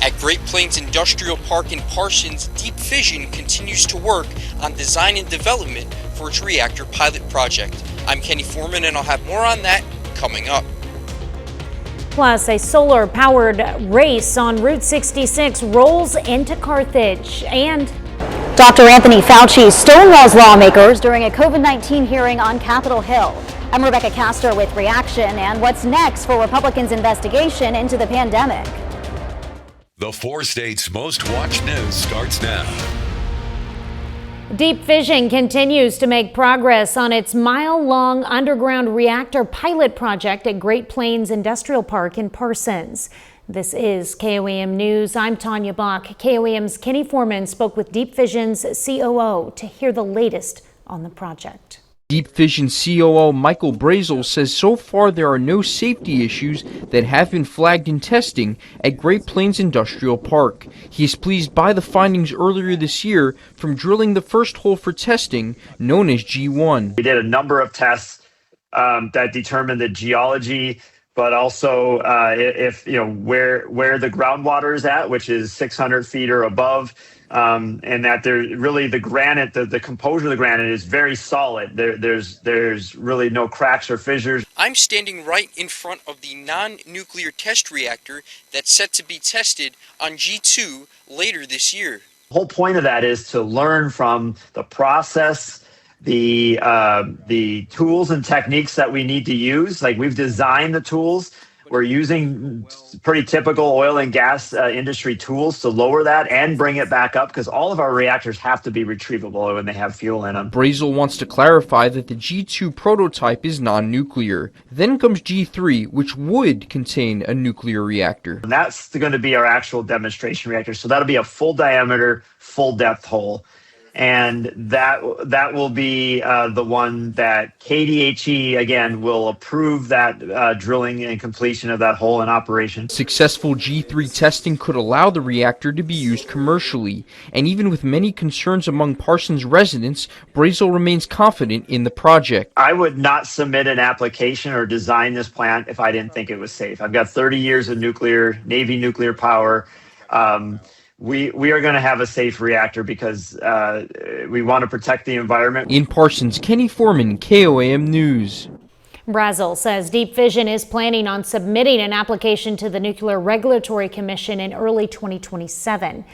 At Great Plains Industrial Park in Parsons, Deep Fission continues to work on design and development for its reactor pilot project. I'm Kenny Foreman, and I'll have more on that coming up. Plus, a solar-powered race on Route 66 rolls into Carthage. And Dr. Anthony Fauci stonewalls lawmakers during a COVID-19 hearing on Capitol Hill. I'm Rebecca Castor with Reaction and what's next for Republicans' investigation into the pandemic. The 4 states' most watched news starts now. Deep Fission continues to make progress on its mile-long underground reactor pilot project at Great Plains Industrial Park in Parsons. This is KOAM News. I'm Tanya Bach. KOAM's Kenny Foreman spoke with Deep Fission's COO to hear the latest on the project. Deep Fission COO Michael Brazel says so far there are no safety issues that have been flagged in testing at Great Plains Industrial Park. He is pleased by the findings earlier this year from drilling the first hole for testing, known as G1. We did a number of tests that determined the geology, but also if where the groundwater is at, which is 600 feet or above. And that the granite, the composure of the granite is very solid. There's really no cracks or fissures. I'm standing right in front of the non-nuclear test reactor that's set to be tested on G2 later this year. The whole point of that is to learn from the process, the tools and techniques that we need to use. Like, we've designed the tools. We're using pretty typical oil and gas industry tools to lower that and bring it back up, because all of our reactors have to be retrievable when they have fuel in them. Brazel wants to clarify that the G2 prototype is non-nuclear. Then comes G3, which would contain a nuclear reactor. And that's going to be our actual demonstration reactor. So that'll be a full diameter, full depth hole. And that will be the one that KDHE, again, will approve that drilling and completion of that hole in operation. Successful G3 testing could allow the reactor to be used commercially. And even with many concerns among Parsons residents, Brazel remains confident in the project. I would not submit an application or design this plant if I didn't think it was safe. I've got 30 years of Navy nuclear power. We are going to have a safe reactor because we want to protect the environment. In Parsons, Kenny Foreman, KOAM News. Brazel says Deep Fission is planning on submitting an application to the Nuclear Regulatory Commission in early 2027.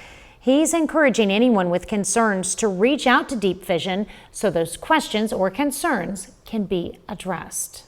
He's encouraging anyone with concerns to reach out to Deep Fission so those questions or concerns can be addressed.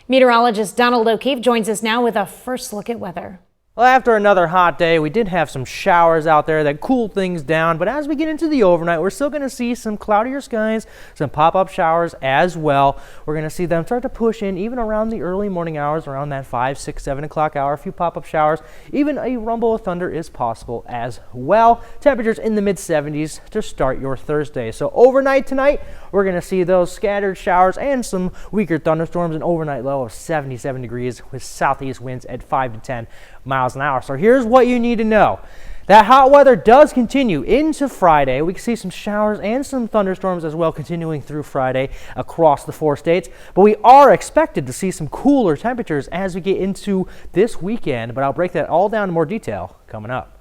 Meteorologist Donald O'Keefe joins us now with a first look at weather. Well, after another hot day, we did have some showers out there that cooled things down, but as we get into the overnight, we're still going to see some cloudier skies, some pop-up showers as well. We're going to see them start to push in even around the early morning hours, around that 5, 6, 7 o'clock hour. A few pop-up showers, even a rumble of thunder is possible as well. Temperatures in the mid-70s to start your Thursday. So overnight tonight, we're going to see those scattered showers and some weaker thunderstorms, an overnight low of 77 degrees with southeast winds at 5 to 10 miles an hour. So here's what you need to know. That hot weather does continue into Friday. We can see some showers and some thunderstorms as well continuing through Friday across the 4 states. But we are expected to see some cooler temperatures as we get into this weekend. But I'll break that all down in more detail coming up.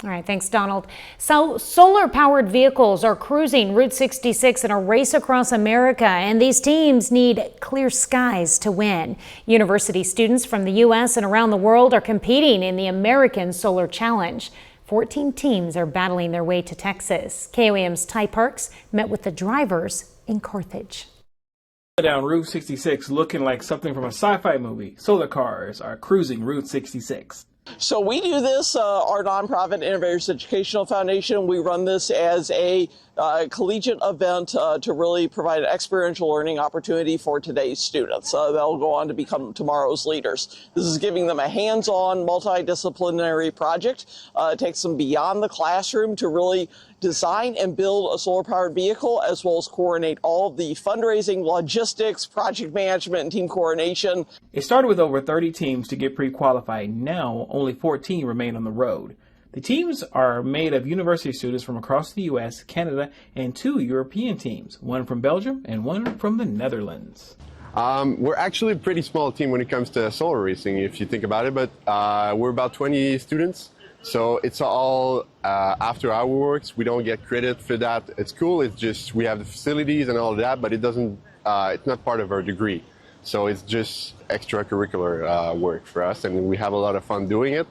All right, thanks, Donald. So solar-powered vehicles are cruising Route 66 in a race across America, and these teams need clear skies to win. University students from the U.S. and around the world are competing in the American Solar Challenge. 14 teams are battling their way to Texas. KOAM's Ty Parks met with the drivers in Carthage. Down Route 66 looking like something from a sci-fi movie. Solar cars are cruising Route 66. So we do this, our nonprofit Innovators Educational Foundation. We run this as a collegiate event to really provide an experiential learning opportunity for today's students. They'll go on to become tomorrow's leaders. This is giving them a hands-on, multidisciplinary project. It takes them beyond the classroom to really design and build a solar-powered vehicle, as well as coordinate all of the fundraising, logistics, project management, and team coordination. It started with over 30 teams to get pre-qualified. Now, only 14 remain on the road. The teams are made of university students from across the U.S., Canada, and 2 European teams, one from Belgium and one from the Netherlands. We're actually a pretty small team when it comes to solar racing, if you think about it, but we're about 20 students. So it's all after our works. We don't get credit for that. It's cool. It's just we have the facilities and all of that, but it doesn't. It's not part of our degree. So it's just extracurricular work for us, and we have a lot of fun doing it.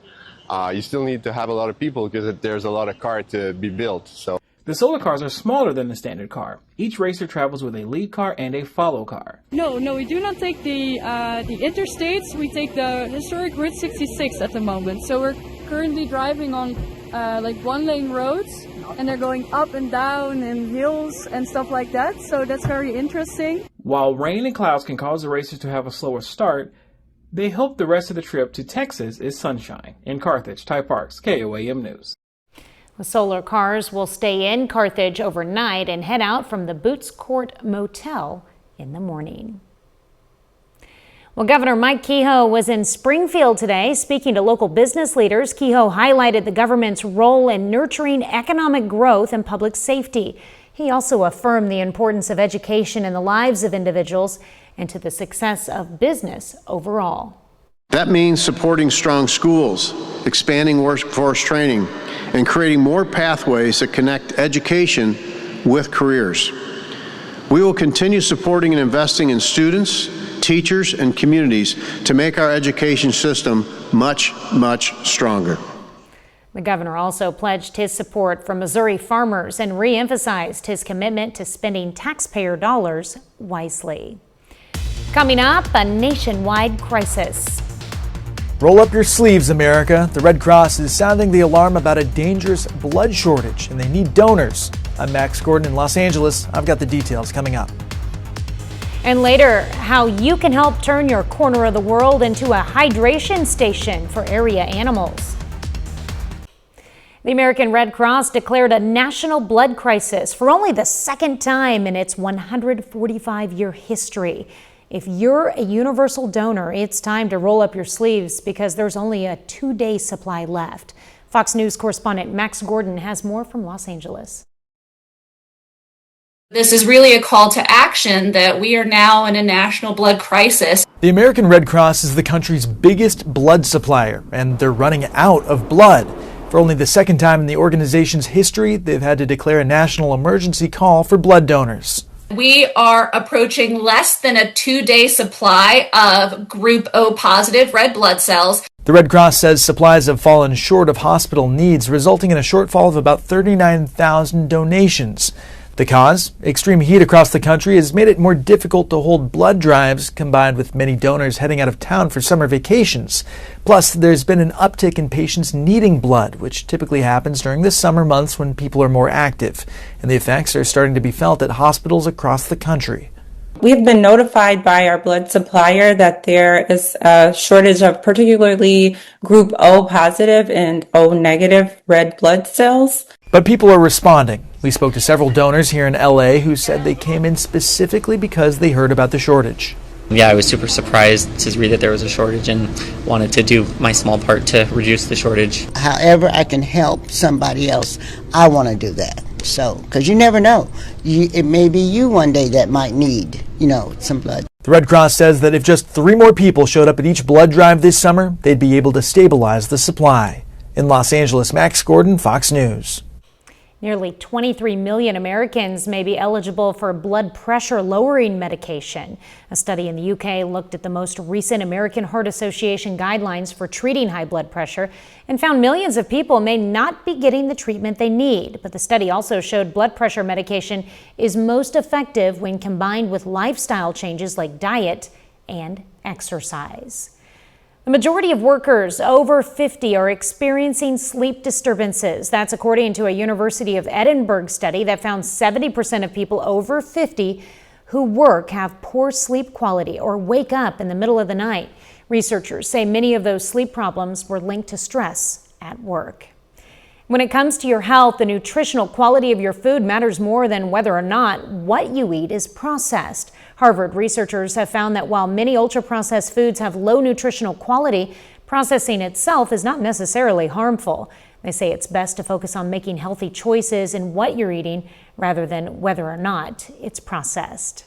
You still need to have a lot of people because there's a lot of car to be built. So The solar cars are smaller than the standard car. Each racer travels with a lead car and a follow car. No, we do not take the interstates. We take the historic Route 66 at the moment. So we're currently driving on like one-lane roads, and they're going up and down and hills and stuff like that. So that's very interesting. While rain and clouds can cause the racers to have a slower start, they hope the rest of the trip to Texas is sunshine. In Carthage, Ty Parks, KOAM News. The solar cars will stay in Carthage overnight and head out from the Boots Court Motel in the morning. Well, Governor Mike Kehoe was in Springfield today speaking to local business leaders. Kehoe highlighted the government's role in nurturing economic growth and public safety. He also affirmed the importance of education in the lives of individuals and to the success of business overall. That means supporting strong schools, expanding workforce training, and creating more pathways that connect education with careers. We will continue supporting and investing in students, teachers, and communities to make our education system much, much stronger. The governor also pledged his support for Missouri farmers and re-emphasized his commitment to spending taxpayer dollars wisely. Coming up, a nationwide crisis. Roll up your sleeves, America. The Red Cross is sounding the alarm about a dangerous blood shortage, and they need donors. I'm Max Gordon in Los Angeles. I've got the details coming up. And later, how you can help turn your corner of the world into a hydration station for area animals. The American Red Cross declared a national blood crisis for only the second time in its 145-year history. If you're a universal donor, it's time to roll up your sleeves because there's only a 2-day supply left. Fox News correspondent Max Gordon has more from Los Angeles. This is really a call to action that we are now in a national blood crisis. The American Red Cross is the country's biggest blood supplier, and they're running out of blood. For only the second time in the organization's history, they've had to declare a national emergency call for blood donors. We are approaching less than a 2-day supply of Group O positive red blood cells. The Red Cross says supplies have fallen short of hospital needs, resulting in a shortfall of about 39,000 donations. The cause? Extreme heat across the country has made it more difficult to hold blood drives, combined with many donors heading out of town for summer vacations. Plus, there's been an uptick in patients needing blood, which typically happens during the summer months when people are more active. And the effects are starting to be felt at hospitals across the country. We've been notified by our blood supplier that there is a shortage of particularly Group O positive and O negative red blood cells. But people are responding. We spoke to several donors here in LA who said they came in specifically because they heard about the shortage. Yeah, I was super surprised to read that there was a shortage and wanted to do my small part to reduce the shortage. However I can help somebody else, I want to do that. So, because you never know. It may be you one day that might need, some blood. The Red Cross says that if just 3 more people showed up at each blood drive this summer, they'd be able to stabilize the supply. In Los Angeles, Max Gordon, Fox News. Nearly 23 million Americans may be eligible for blood pressure lowering medication. A study in the UK looked at the most recent American Heart Association guidelines for treating high blood pressure and found millions of people may not be getting the treatment they need. But the study also showed blood pressure medication is most effective when combined with lifestyle changes like diet and exercise. The majority of workers over 50 are experiencing sleep disturbances. That's according to a University of Edinburgh study that found 70% of people over 50 who work have poor sleep quality or wake up in the middle of the night. Researchers say many of those sleep problems were linked to stress at work. When it comes to your health, the nutritional quality of your food matters more than whether or not what you eat is processed. Harvard researchers have found that while many ultra-processed foods have low nutritional quality, processing itself is not necessarily harmful. They say it's best to focus on making healthy choices in what you're eating rather than whether or not it's processed.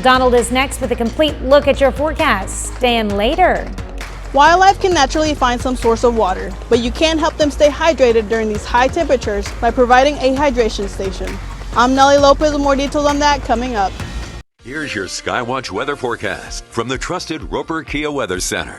Donald is next with a complete look at your forecast. Stay in later. Wildlife can naturally find some source of water, but you can help them stay hydrated during these high temperatures by providing a hydration station. I'm Nellie Lopez with more details on that coming up. Here's your Skywatch weather forecast from the trusted Roper Kia Weather Center.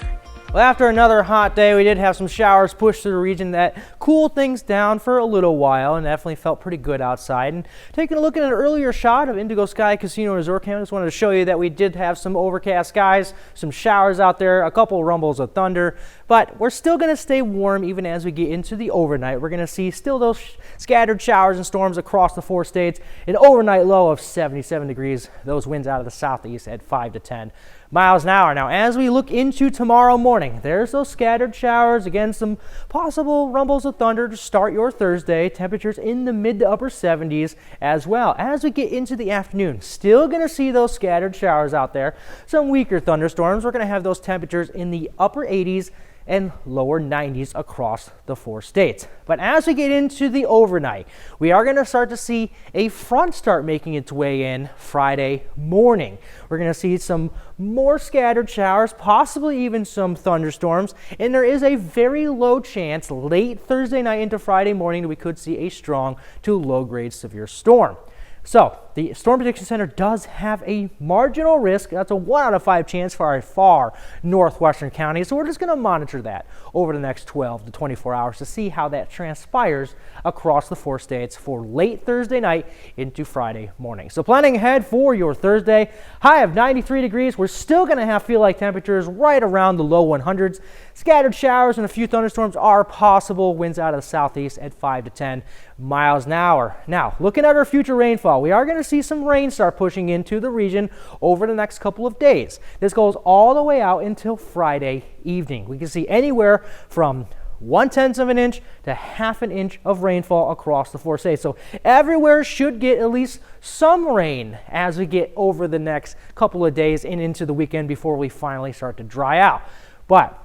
Well, after another hot day, we did have some showers push through the region that cooled things down for a little while and definitely felt pretty good outside. And taking a look at an earlier shot of Indigo Sky Casino Resort Camp, I just wanted to show you that we did have some overcast skies, some showers out there, a couple rumbles of thunder, but we're still going to stay warm even as we get into the overnight. We're going to see still those scattered showers and storms across the 4 states, an overnight low of 77 degrees, those winds out of the southeast at 5 to 10 miles an hour. Now, as we look into tomorrow morning, there's those scattered showers, again, some possible rumbles of thunder to start your Thursday. Temperatures in the mid to upper 70s as well. As we get into the afternoon, still going to see those scattered showers out there. Some weaker thunderstorms. We're going to have those temperatures in the upper 80s and lower 90s across the 4 states. But as we get into the overnight, we are going to start to see a front start making its way in Friday morning. We're going to see some more scattered showers, possibly even some thunderstorms, and there is a very low chance late Thursday night into Friday morning that we could see a strong to low-grade severe storm. So, the Storm Prediction Center does have a marginal risk. That's a 1 out of 5 chance for our far northwestern counties. So we're just going to monitor that over the next 12 to 24 hours to see how that transpires across the 4 states for late Thursday night into Friday morning. So planning ahead for your Thursday, high of 93 degrees. We're still going to feel like temperatures right around the low 100s. Scattered showers and a few thunderstorms are possible. Winds out of the southeast at 5 to 10 miles an hour. Now, looking at our future rainfall, we are going to see some rain start pushing into the region over the next couple of days. This goes all the way out until Friday evening. We can see anywhere from 1/10 of an inch to 1/2 an inch of rainfall across the 4 states. So everywhere should get at least some rain as we get over the next couple of days and into the weekend before we finally start to dry out. But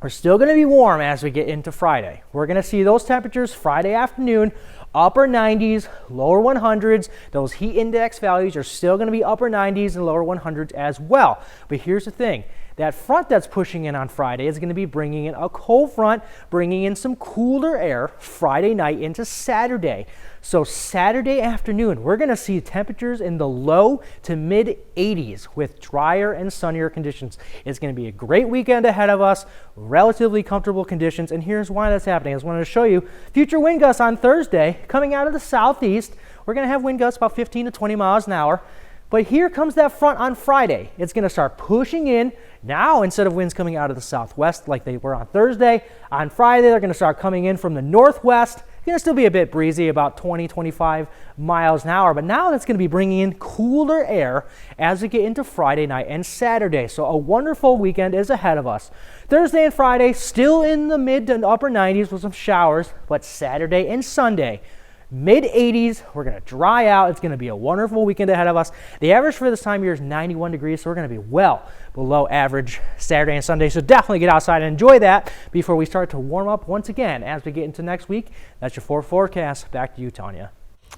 we're still going to be warm as we get into Friday. We're going to see those temperatures Friday afternoon, upper 90s, lower 100s. Those heat index values are still going to be upper 90s and lower 100s as well. But here's the thing. That front that's pushing in on Friday is going to be bringing in a cold front, bringing in some cooler air Friday night into Saturday. So Saturday afternoon, we're going to see temperatures in the low to mid 80s with drier and sunnier conditions. It's going to be a great weekend ahead of us, relatively comfortable conditions, and here's why that's happening. I just wanted to show you future wind gusts on Thursday coming out of the southeast. We're going to have wind gusts about 15 to 20 miles an hour. But here comes that front on Friday. It's going to start pushing in. Now, instead of winds coming out of the southwest like they were on Thursday, on Friday they're going to start coming in from the northwest. It's going to still be a bit breezy, about 20, 25 miles an hour. But now that's going to be bringing in cooler air as we get into Friday night and Saturday. So a wonderful weekend is ahead of us. Thursday and Friday, still in the mid to upper 90s with some showers. But Saturday and Sunday, mid 80s, we're going to dry out. It's going to be a wonderful weekend ahead of us. The average for this time of year is 91 degrees, so we're going to be well below average Saturday and Sunday. So definitely get outside and enjoy that before we start to warm up once again as we get into next week. That's your 4 forecast. Back to you, Tanya.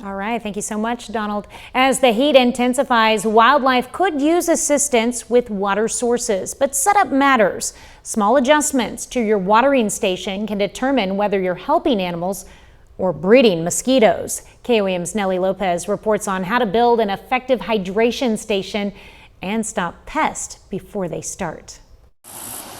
All right, thank you so much, Donald. As the heat intensifies, wildlife could use assistance with water sources, but setup matters. Small adjustments to your watering station can determine whether you're helping animals or breeding mosquitoes. KOAM's Nellie Lopez reports on how to build an effective hydration station and stop pests before they start.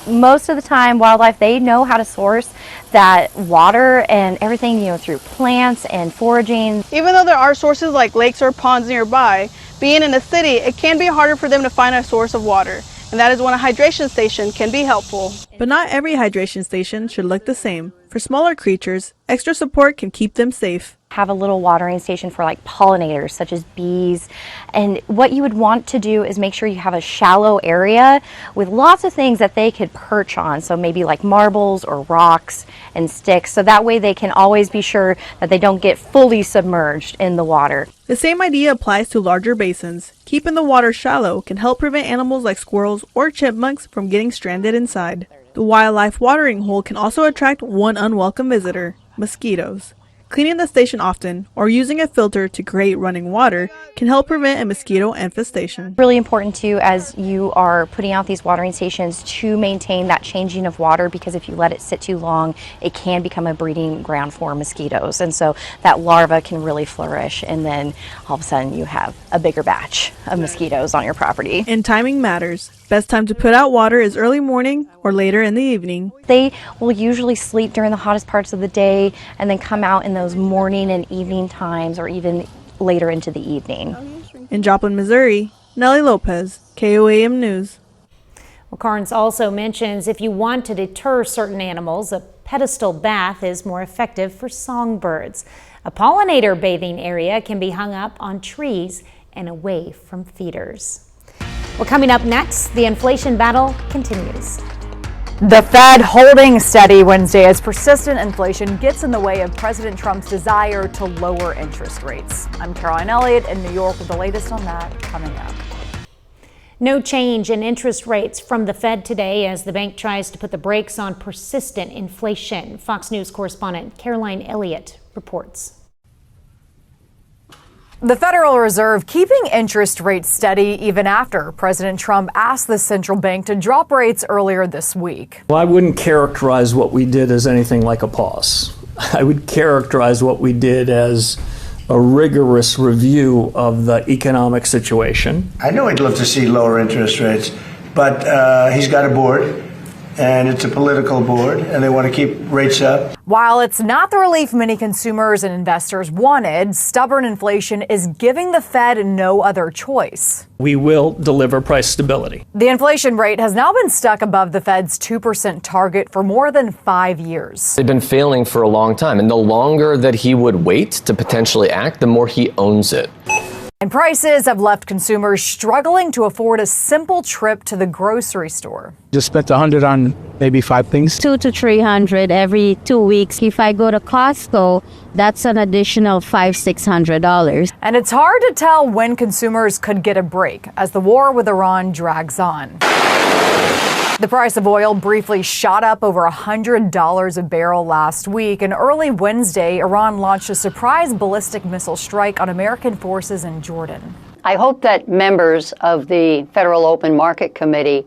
Most of the time, wildlife, they know how to source that water and everything, through plants and foraging. Even though there are sources like lakes or ponds nearby, being in a city, it can be harder for them to find a source of water. And that is when a hydration station can be helpful. But not every hydration station should look the same. For smaller creatures, extra support can keep them safe. Have a little watering station for like pollinators such as bees. And what you would want to do is make sure you have a shallow area with lots of things that they could perch on. So maybe like marbles or rocks and sticks. So that way they can always be sure that they don't get fully submerged in the water. The same idea applies to larger basins. Keeping the water shallow can help prevent animals like squirrels or chipmunks from getting stranded inside. The wildlife watering hole can also attract one unwelcome visitor: mosquitoes. Cleaning the station often or using a filter to create running water can help prevent a mosquito infestation. Really important too, as you are putting out these watering stations, to maintain that changing of water, because if you let it sit too long, it can become a breeding ground for mosquitoes, and so that larva can really flourish, and then all of a sudden you have a bigger batch of mosquitoes on your property. And timing matters. Best time to put out water is early morning or later in the evening. They will usually sleep during the hottest parts of the day and then come out in those morning and evening times, or even later into the evening. In Joplin, Missouri, Nellie Lopez, KOAM News. Well, Carnes also mentions if you want to deter certain animals, a pedestal bath is more effective for songbirds. A pollinator bathing area can be hung up on trees and away from feeders. Well, coming up next, the inflation battle continues. The Fed holding steady Wednesday as persistent inflation gets in the way of President Trump's desire to lower interest rates. I'm Caroline Elliott in New York with the latest on that coming up. No change in interest rates from the Fed today as the bank tries to put the brakes on persistent inflation. Fox News correspondent Caroline Elliott reports. The Federal Reserve keeping interest rates steady even after President Trump asked the central bank to drop rates earlier this week. Well, I wouldn't characterize what we did as anything like a pause. I would characterize what we did as a rigorous review of the economic situation. I know he'd love to see lower interest rates, but he's got a board, and it's a political board, and they want to keep rates up. While it's not the relief many consumers and investors wanted, stubborn inflation is giving the Fed no other choice. We will deliver price stability. The inflation rate has now been stuck above the Fed's 2% target for more than 5 years. They've been failing for a long time, and the longer that he would wait to potentially act, the more he owns it. And prices have left consumers struggling to afford a simple trip to the grocery store. Just spent $100 on maybe 5 things. $200 to $300 every 2 weeks. If I go to Costco, that's an additional $500-600. And it's hard to tell when consumers could get a break as the war with Iran drags on. The price of oil briefly shot up over $100 a barrel last week, and early Wednesday, Iran launched a surprise ballistic missile strike on American forces in Jordan. I hope that members of the Federal Open Market Committee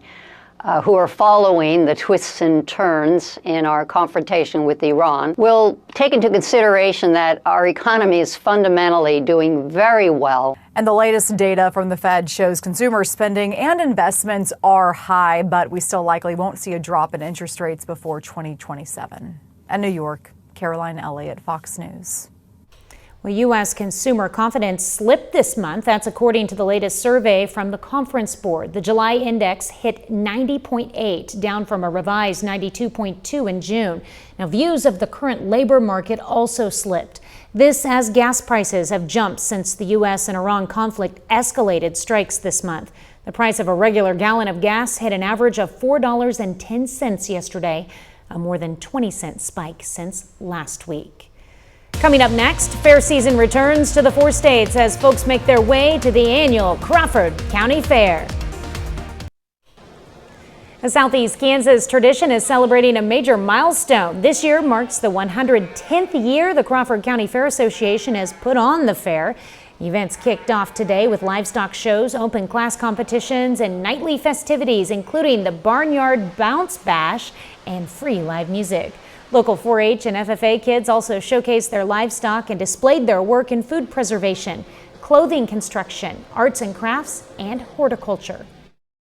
who are following the twists and turns in our confrontation with Iran will take into consideration that our economy is fundamentally doing very well. And the latest data from the Fed shows consumer spending and investments are high, but we still likely won't see a drop in interest rates before 2027. In New York, Caroline Elliott, Fox News. Well, U.S. consumer confidence slipped this month. That's according to the latest survey from the Conference Board. The July index hit 90.8, down from a revised 92.2 in June. Now, views of the current labor market also slipped. This as gas prices have jumped since the U.S. and Iran conflict escalated strikes this month. The price of a regular gallon of gas hit an average of $4.10 yesterday, a more than 20-cent spike since last week. Coming up next, fair season returns to the 4 states as folks make their way to the annual Crawford County Fair. The Southeast Kansas tradition is celebrating a major milestone. This year marks the 110th year the Crawford County Fair Association has put on the fair. Events kicked off today with livestock shows, open class competitions, and nightly festivities, including the Barnyard Bounce Bash and free live music. Local 4-H and FFA kids also showcased their livestock and displayed their work in food preservation, clothing construction, arts and crafts, and horticulture.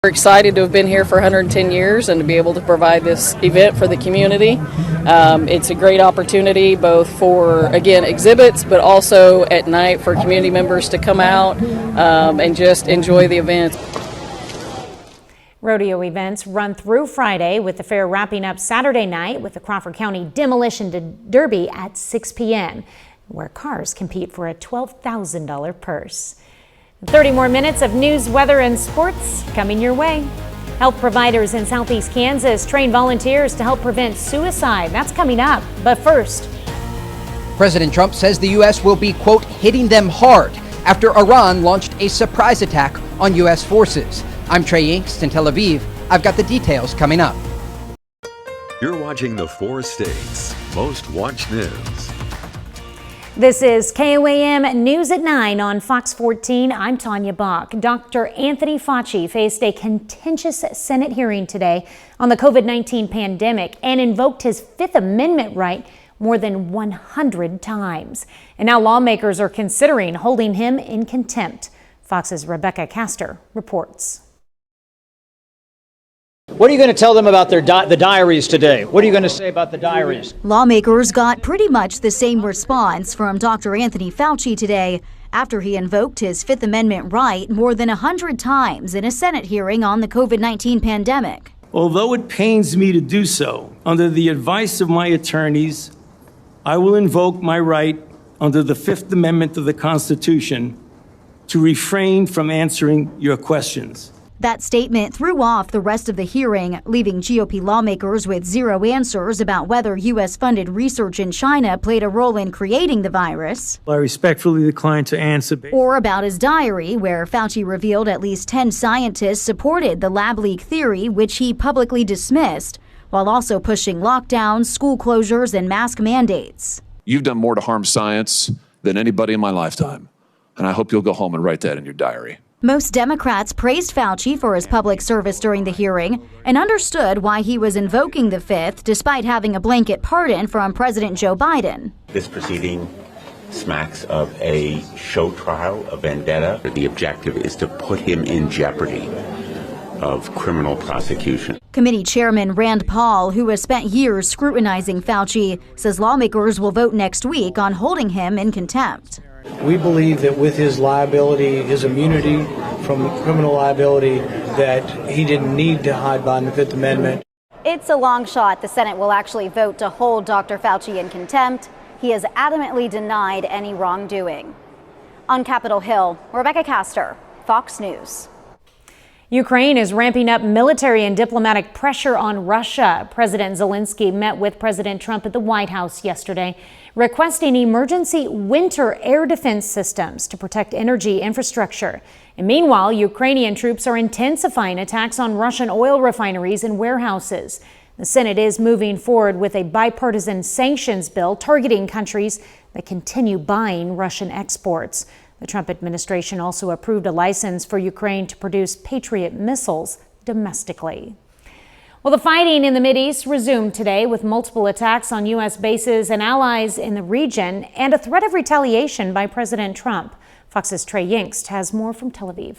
We're excited to have been here for 110 years and to be able to provide this event for the community. It's a great opportunity both for, again, exhibits, but also at night for community members to come out and just enjoy the event. Rodeo events run through Friday, with the fair wrapping up Saturday night with the Crawford County Demolition Derby at 6 p.m., where cars compete for a $12,000 purse. 30 more minutes of news, weather, and sports coming your way. Health providers in Southeast Kansas train volunteers to help prevent suicide. That's coming up. But first, President Trump says the U.S. will be, quote, hitting them hard after Iran launched a surprise attack on U.S. forces. I'm Trey Yingst in Tel Aviv. I've got the details coming up. You're watching the 4 states' most watched news. This is KOAM News at 9 on Fox 14. I'm Tanya Bach. Dr. Anthony Fauci faced a contentious Senate hearing today on the COVID-19 pandemic and invoked his Fifth Amendment right more than 100 times. And now lawmakers are considering holding him in contempt. Fox's Rebecca Castor reports. What are you going to tell them about the diaries today? What are you going to say about the diaries? Lawmakers got pretty much the same response from Dr. Anthony Fauci today after he invoked his Fifth Amendment right more than 100 times in a Senate hearing on the COVID-19 pandemic. Although it pains me to do so, under the advice of my attorneys, I will invoke my right under the Fifth Amendment of the Constitution to refrain from answering your questions. That statement threw off the rest of the hearing, leaving GOP lawmakers with zero answers about whether U.S.-funded research in China played a role in creating the virus. I respectfully decline to answer. Or about his diary, where Fauci revealed at least 10 scientists supported the lab leak theory, which he publicly dismissed, while also pushing lockdowns, school closures, and mask mandates. You've done more to harm science than anybody in my lifetime, and I hope you'll go home and write that in your diary. Most Democrats praised Fauci for his public service during the hearing and understood why he was invoking the Fifth despite having a blanket pardon from President Joe Biden. This proceeding smacks of a show trial, a vendetta. The objective is to put him in jeopardy of criminal prosecution. Committee Chairman Rand Paul, who has spent years scrutinizing Fauci, says lawmakers will vote next week on holding him in contempt. We believe that with his liability, his immunity from criminal liability, that he didn't need to hide behind the Fifth Amendment. It's a long shot the Senate will actually vote to hold Dr. Fauci in contempt. He has adamantly denied any wrongdoing. On Capitol Hill, Rebecca Castor, Fox News. Ukraine is ramping up military and diplomatic pressure on Russia. President Zelensky met with President Trump at the White House yesterday, requesting emergency winter air defense systems to protect energy infrastructure. And meanwhile, Ukrainian troops are intensifying attacks on Russian oil refineries and warehouses. The Senate is moving forward with a bipartisan sanctions bill targeting countries that continue buying Russian exports. The Trump administration also approved a license for Ukraine to produce Patriot missiles domestically. Well, the fighting in the Mideast resumed today with multiple attacks on U.S. bases and allies in the region and a threat of retaliation by President Trump. Fox's Trey Yingst has more from Tel Aviv.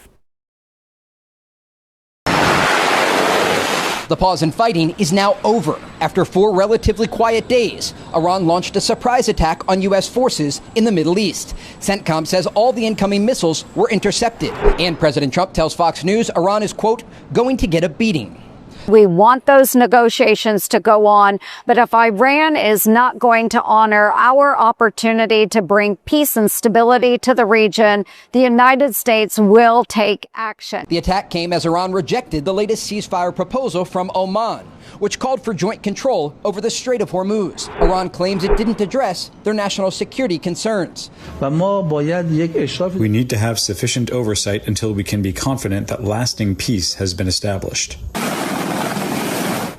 The pause in fighting is now over. After 4 relatively quiet days, Iran launched a surprise attack on U.S. forces in the Middle East. CENTCOM says all the incoming missiles were intercepted. And President Trump tells Fox News Iran is, quote, going to get a beating. We want those negotiations to go on, but if Iran is not going to honor our opportunity to bring peace and stability to the region, the United States will take action. The attack came as Iran rejected the latest ceasefire proposal from Oman, which called for joint control over the Strait of Hormuz. Iran claims it didn't address their national security concerns. We need to have sufficient oversight until we can be confident that lasting peace has been established.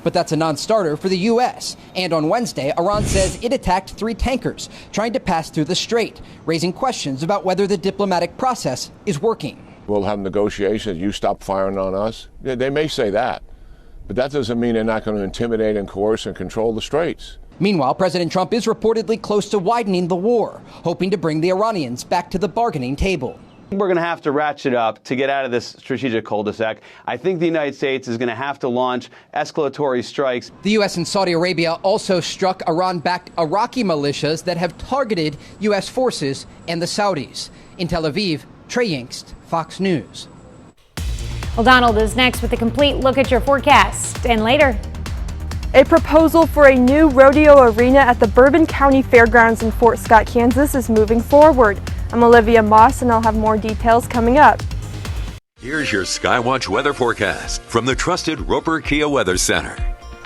But that's a non-starter for the U.S. And on Wednesday, Iran says it attacked 3 tankers trying to pass through the strait, raising questions about whether the diplomatic process is working. We'll have negotiations. You stop firing on us. They may say that, but that doesn't mean they're not going to intimidate and coerce and control the straits. Meanwhile, President Trump is reportedly close to widening the war, hoping to bring the Iranians back to the bargaining table. We're going to have to ratchet up to get out of this strategic cul-de-sac. I think the United States is going to have to launch escalatory strikes. The U.S. and Saudi Arabia also struck Iran-backed Iraqi militias that have targeted U.S. forces and the Saudis. In Tel Aviv, Trey Yingst, Fox News. Well, Donald is next with a complete look at your forecast. And later, a proposal for a new rodeo arena at the Bourbon County Fairgrounds in Fort Scott, Kansas is moving forward. I'm Olivia Moss, and I'll have more details coming up. Here's your Skywatch weather forecast from the trusted Roper Kia Weather Center.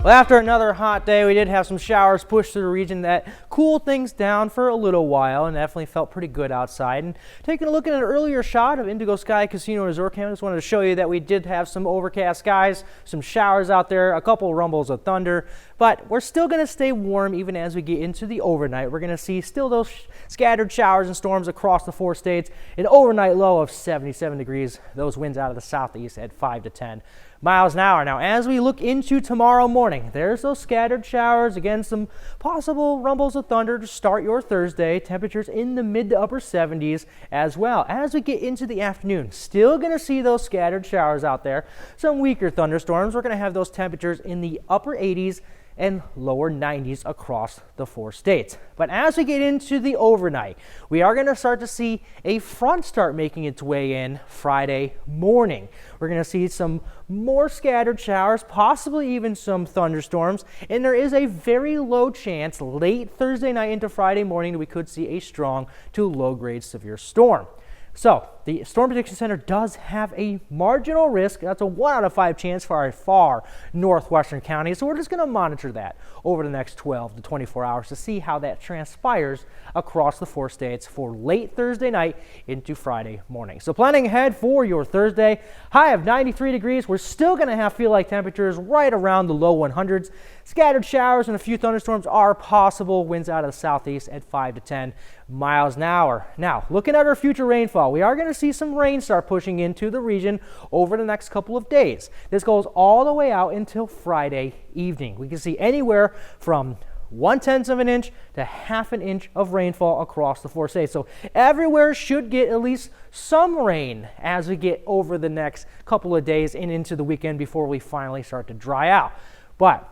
Well, after another hot day, we did have some showers push through the region that cooled things down for a little while and definitely felt pretty good outside. And taking a look at an earlier shot of Indigo Sky Casino Resort Camp, I just wanted to show you that we did have some overcast skies, some showers out there, a couple rumbles of thunder, but we're still going to stay warm even as we get into the overnight. We're going to see still those scattered showers and storms across the 4 states. An overnight low of 77 degrees. Those winds out of the southeast at 5 to 10 miles an hour. Now, as we look into tomorrow morning, there's those scattered showers. Again, some possible rumbles of thunder to start your Thursday. Temperatures in the mid to upper 70s as well. As we get into the afternoon, still going to see those scattered showers out there. Some weaker thunderstorms. We're going to have those temperatures in the upper 80s and lower 90s across the 4 states. But as we get into the overnight, we are going to start to see a front start making its way in Friday morning. We're going to see some more scattered showers, possibly even some thunderstorms, and there is a very low chance late Thursday night into Friday morning that we could see a strong to low grade severe storm. So the Storm Prediction Center does have a marginal risk. That's a 1 out of 5 chance for our far northwestern counties. So we're just going to monitor that over the next 12 to 24 hours to see how that transpires across the 4 states for late Thursday night into Friday morning. So planning ahead for your Thursday, high of 93 degrees. We're still going to feel like temperatures right around the low 100s. Scattered showers and a few thunderstorms are possible. Winds out of the southeast at 5 to 10 miles an hour. Now, looking at our future rainfall, we are going to see some rain start pushing into the region over the next couple of days. This goes all the way out until Friday evening. We can see anywhere from 1/10 of an inch to 1/2 an inch of rainfall across the 4 states. So everywhere should get at least some rain as we get over the next couple of days and into the weekend before we finally start to dry out. But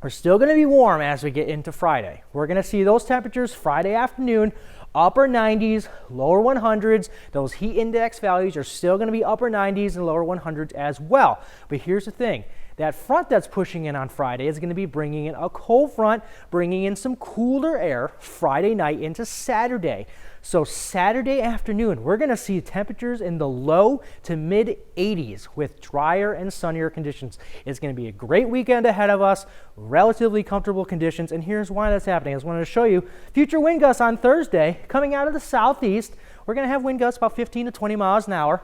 we're still going to be warm as we get into Friday. We're going to see those temperatures Friday afternoon, upper 90s, lower 100s. Those heat index values are still going to be upper 90s and lower 100s as well. But here's the thing. That front that's pushing in on Friday is going to be bringing in a cold front, bringing in some cooler air Friday night into Saturday. So Saturday afternoon, we're going to see temperatures in the low to mid 80s with drier and sunnier conditions. It's going to be a great weekend ahead of us, relatively comfortable conditions, and here's why that's happening. I just wanted to show you future wind gusts on Thursday coming out of the southeast. We're going to have wind gusts about 15 to 20 miles an hour.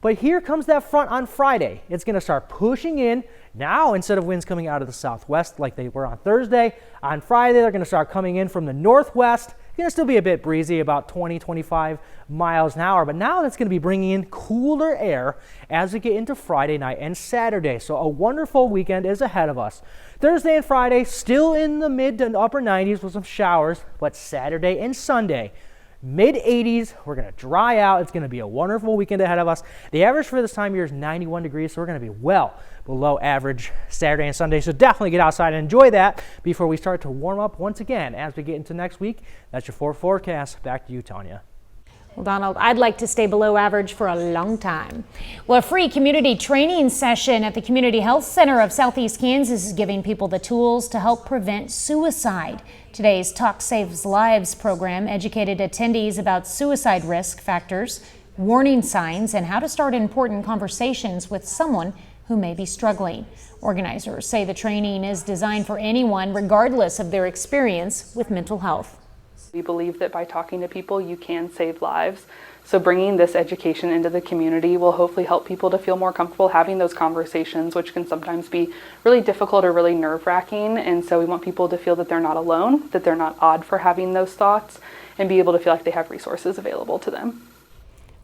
But here comes that front on Friday. It's going to start pushing in. Now, instead of winds coming out of the southwest like they were on Thursday, on Friday they're going to start coming in from the northwest. It's going to still be a bit breezy, about 20, 25 miles an hour. But now that's going to be bringing in cooler air as we get into Friday night and Saturday. So a wonderful weekend is ahead of us. Thursday and Friday still in the mid to upper 90s with some showers, but Saturday and Sunday, mid 80s, we're going to dry out. It's going to be a wonderful weekend ahead of us. The average for this time of year is 91 degrees, so we're going to be well below average Saturday and Sunday. So definitely get outside and enjoy that before we start to warm up once again as we get into next week. That's your 4 forecast. Back to you, Tanya. Well, Donald, I'd like to stay below average for a long time. Well, a free community training session at the Community Health Center of Southeast Kansas is giving people the tools to help prevent suicide. Today's Talk Saves Lives program educated attendees about suicide risk factors, warning signs, and how to start important conversations with someone who may be struggling. Organizers say the training is designed for anyone, regardless of their experience with mental health. We believe that by talking to people, you can save lives. So bringing this education into the community will hopefully help people to feel more comfortable having those conversations, which can sometimes be really difficult or really nerve-wracking. And so we want people to feel that they're not alone, that they're not odd for having those thoughts, and be able to feel like they have resources available to them.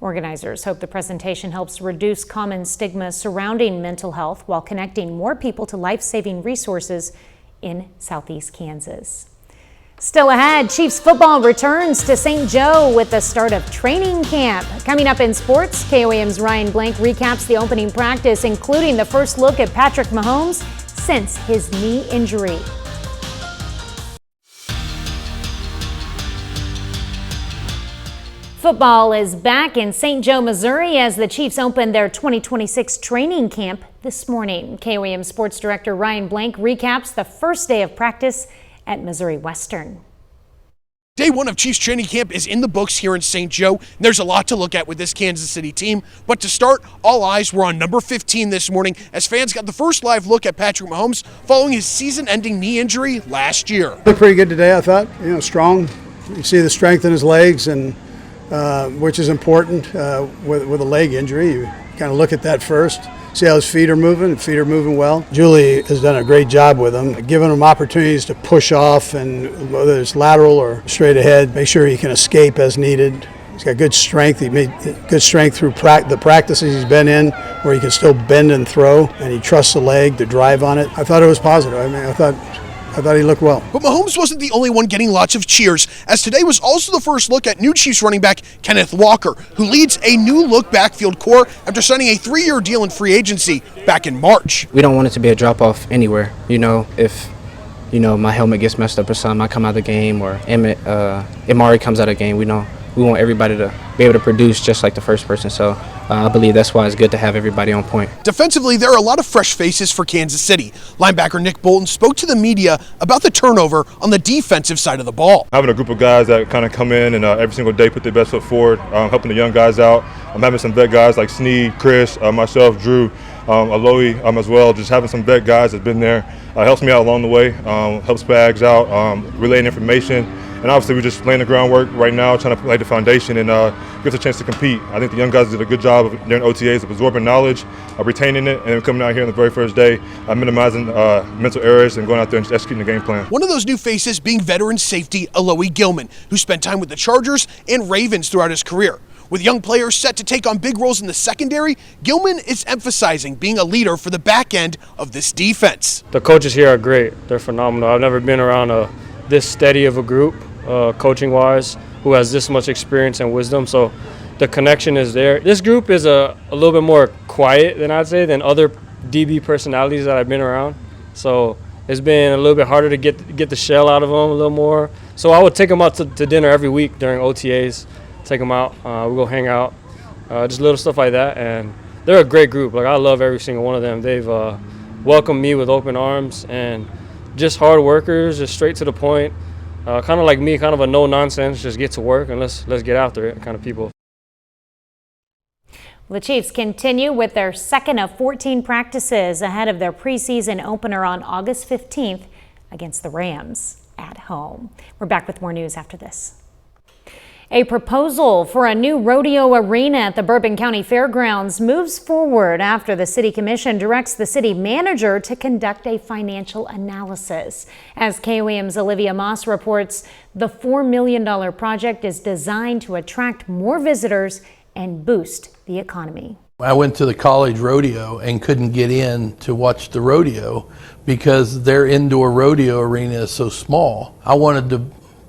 Organizers hope the presentation helps reduce common stigma surrounding mental health while connecting more people to life-saving resources in Southeast Kansas. Still ahead, Chiefs football returns to St. Joe with the start of training camp. Coming up in sports, KOAM's Ryan Blank recaps the opening practice, including the first look at Patrick Mahomes since his knee injury. Football is back in St. Joe, Missouri as the Chiefs open their 2026 training camp this morning. KOAM Sports Director Ryan Blank recaps the first day of practice at Missouri Western. Day one of Chiefs training camp is in the books here in St. Joe. There's a lot to look at with this Kansas City team, but to start, all eyes were on number 15 this morning as fans got the first live look at Patrick Mahomes following his season-ending knee injury last year. Looked pretty good today, I thought. Strong. You see the strength in his legs, and which is important with a leg injury. You kind of look at that first. See how his feet are moving? The feet are moving well. Julie has done a great job with him, giving him opportunities to push off, and whether it's lateral or straight ahead, make sure he can escape as needed. He's got good strength. He made good strength through the practices he's been in, where he can still bend and throw, and he trusts the leg to drive on it. I thought it was positive. I mean, I thought he looked well. But Mahomes wasn't the only one getting lots of cheers, as today was also the first look at new Chiefs running back Kenneth Walker, who leads a new-look backfield core after signing a 3-year deal in free agency back in March. We don't want it to be a drop-off anywhere. If my helmet gets messed up or something, I come out of the game, or Amari comes out of the game, we want everybody to be able to produce just like the first person. So I believe that's why it's good to have everybody on point. Defensively, there are a lot of fresh faces for Kansas City. Linebacker Nick Bolton spoke to the media about the turnover on the defensive side of the ball. Having a group of guys that kind of come in and every single day put their best foot forward, helping the young guys out. I'm having some vet guys like Sneed, Chris, myself, Drew, Aloy as well. Just having some vet guys that's been there helps me out along the way, helps Spags out, relaying information. And obviously we're just laying the groundwork right now, trying to lay the foundation and give us a chance to compete. I think the young guys did a good job of during OTAs of absorbing knowledge, retaining it, and then coming out here on the very first day, minimizing mental errors and going out there and executing the game plan. One of those new faces being veteran safety Aloy Gilman, who spent time with the Chargers and Ravens throughout his career. With young players set to take on big roles in the secondary, Gilman is emphasizing being a leader for the back end of this defense. The coaches here are great. They're phenomenal. I've never been around this steady of a group, coaching-wise, who has this much experience and wisdom. So the connection is there. This group is a little bit more quiet than I'd say than other DB personalities that I've been around. So it's been a little bit harder to get the shell out of them a little more. So I would take them out to dinner every week during OTAs. Take them out, we go hang out, just little stuff like that, and they're a great group. Like, I love every single one of them. They've welcomed me with open arms, and just hard workers, just straight to the point, kind of like me, kind of a no nonsense, just get to work and let's get after it kind of people. The Chiefs continue with their second of 14 practices ahead of their preseason opener on August 15th against the Rams at home. We're back with more news after this. A proposal for a new rodeo arena at the Bourbon County Fairgrounds moves forward after the City Commission directs the city manager to conduct a financial analysis. As KOAM's Olivia Moss reports, the $4 million project is designed to attract more visitors and boost the economy. I went to the college rodeo and couldn't get in to watch the rodeo because their indoor rodeo arena is so small. I wanted to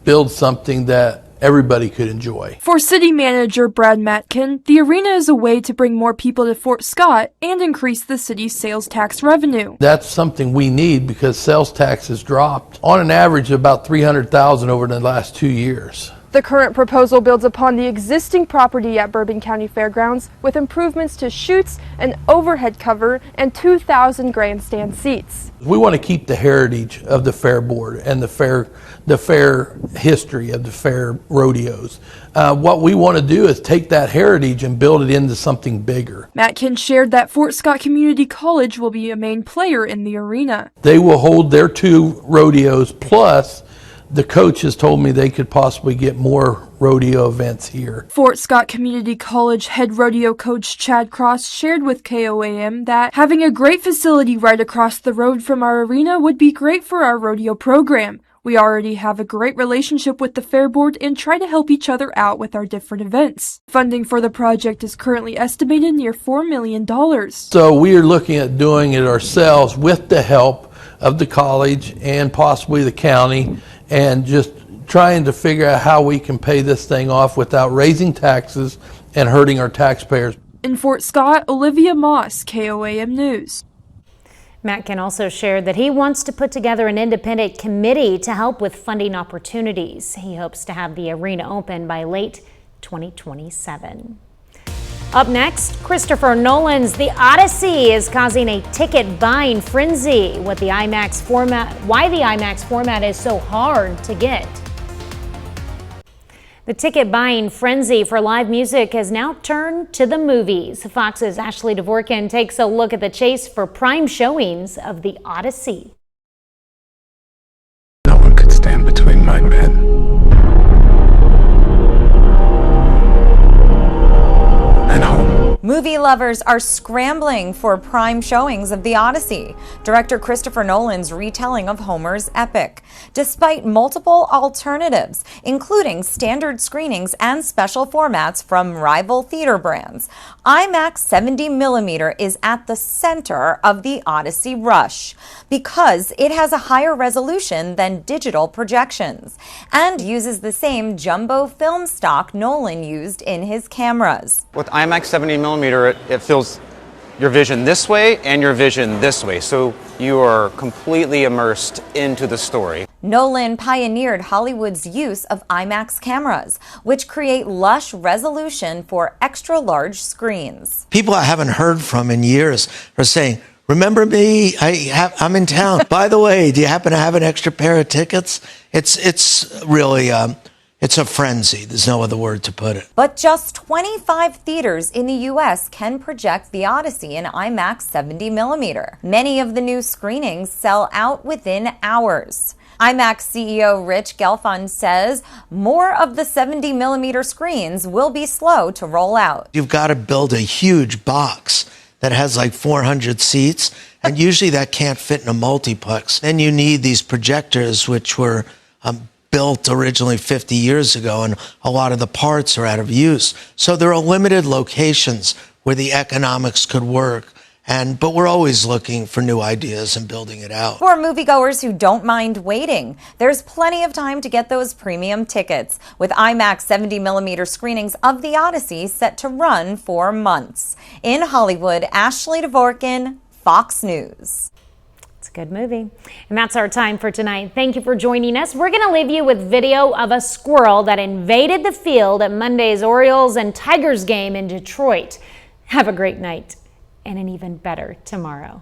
build something that everybody could enjoy. For City Manager Brad Matkin, the arena is a way to bring more people to Fort Scott and increase the city's sales tax revenue. That's something we need because sales tax has dropped on an average of about $300,000 over the last 2 years. The current proposal builds upon the existing property at Bourbon County Fairgrounds with improvements to chutes, an overhead cover, and 2,000 grandstand seats. We want to keep the heritage of the fair board and the fair history of the fair rodeos. What we want to do is take that heritage and build it into something bigger. Matkin shared that Fort Scott Community College will be a main player in the arena. They will hold their 2 rodeos, plus the coach has told me they could possibly get more rodeo events here. Fort Scott Community College head rodeo coach Chad Cross shared with KOAM that having a great facility right across the road from our arena would be great for our rodeo program. We already have a great relationship with the Fair Board and try to help each other out with our different events. Funding for the project is currently estimated near $4 million. So we are looking at doing it ourselves with the help of the college and possibly the county, and just trying to figure out how we can pay this thing off without raising taxes and hurting our taxpayers. In Fort Scott, Olivia Moss, KOAM News. Matkin also shared that he wants to put together an independent committee to help with funding opportunities. He hopes to have the arena open by late 2027. Up next, Christopher Nolan's The Odyssey is causing a ticket buying frenzy. Why the IMAX format is so hard to get. The ticket buying frenzy for live music has now turned to the movies. Fox's Ashley Dvorkin takes a look at the chase for prime showings of The Odyssey. No one could stand between my men. Movie lovers are scrambling for prime showings of The Odyssey, director Christopher Nolan's retelling of Homer's epic. Despite multiple alternatives, including standard screenings and special formats from rival theater brands, IMAX 70mm is at the center of the Odyssey rush because it has a higher resolution than digital projections and uses the same jumbo film stock Nolan used in his cameras. With IMAX 70mm, it feels your vision this way and your vision this way, so you are completely immersed into the story. Nolan pioneered Hollywood's use of IMAX cameras, which create lush resolution for extra-large screens. People I haven't heard from in years are saying, remember me? I'm in town. By the way, do you happen to have an extra pair of tickets? It's really... It's a frenzy. There's no other word to put it. But just 25 theaters in the U.S. can project The Odyssey in IMAX 70mm. Many of the new screenings sell out within hours. IMAX CEO Rich Gelfand says more of the 70mm screens will be slow to roll out. You've got to build a huge box that has like 400 seats, and usually that can't fit in a multiplex. Then you need these projectors, which were built originally 50 years ago, and a lot of the parts are out of use. So there are limited locations where the economics could work. But we're always looking for new ideas and building it out. For moviegoers who don't mind waiting, there's plenty of time to get those premium tickets, with IMAX 70mm screenings of The Odyssey set to run for months. In Hollywood, Ashley Dvorkin, Fox News. It's a good movie. And that's our time for tonight. Thank you for joining us. We're going to leave you with video of a squirrel that invaded the field at Monday's Orioles and Tigers game in Detroit. Have a great night and an even better tomorrow.